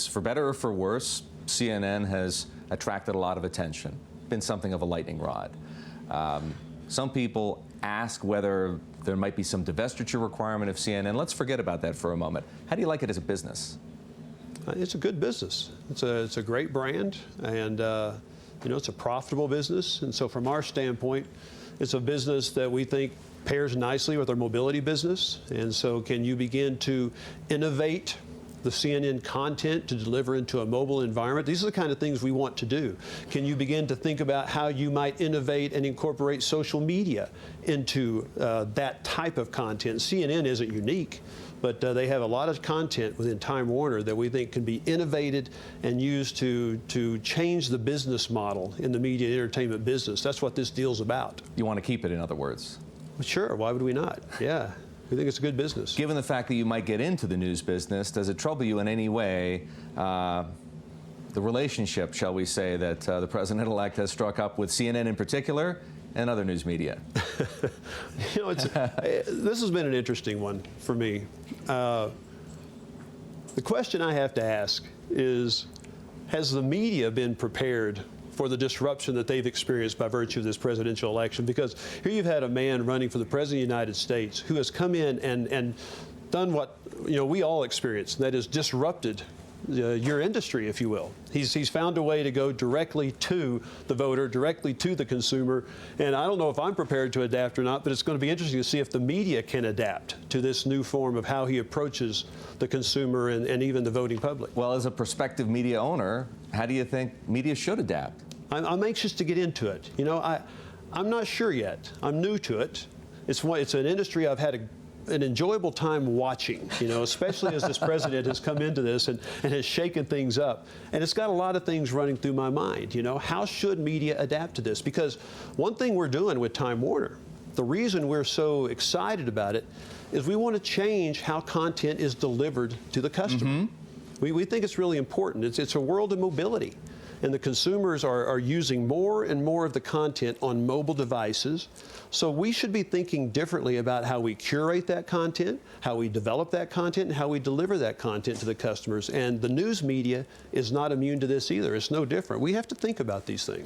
for better or for worse, CNN has attracted a lot of attention, been something of a lightning rod. Some people ask whether there might be some divestiture requirement of CNN. Let's forget about that for a moment. How do you like it as a business? It's a good business. It's a great brand, and it's a profitable business. And so from our standpoint, it's a business that we think pairs nicely with our mobility business. And so can you begin to innovate the CNN content to deliver into a mobile environment? These are the kind of things we want to do. Can you begin to think about how you might innovate and incorporate social media into that type of content? CNN isn't unique, but they have a lot of content within Time Warner that we think can be innovated and used to change the business model in the media and entertainment business. That's what this deal's about. You want to keep it, in other words? Sure, why would we not? Yeah. We think it's a good business. Given the fact that you might get into the news business, does it trouble you in any way the relationship, shall we say, that the president-elect has struck up with CNN in particular and other news media? This has been an interesting one for me. The question I have to ask is, has the media been prepared for the disruption that they've experienced by virtue of this presidential election? Because here you've had a man running for the President of the United States who has come in and done what we all experience, that is disrupted your industry, if you will. He's found a way to go directly to the voter, directly to the consumer, and I don't know if I'm prepared to adapt or not, but it's going to be interesting to see if the media can adapt to this new form of how he approaches the consumer and even the voting public. Well, as a prospective media owner, how do you think media should adapt? I'm anxious to get into it. I'm not sure yet. I'm new to it. It's an industry I've had an enjoyable time watching, especially as this president has come into this and has shaken things up. And it's got a lot of things running through my mind. How should media adapt to this? Because one thing we're doing with Time Warner, the reason we're so excited about it, is we want to change how content is delivered to the customer. We think it's really important. It's a world of mobility. And the consumers are using more and more of the content on mobile devices. So we should be thinking differently about how we curate that content, how we develop that content, and how we deliver that content to the customers. And the news media is not immune to this either. It's no different. We have to think about these things.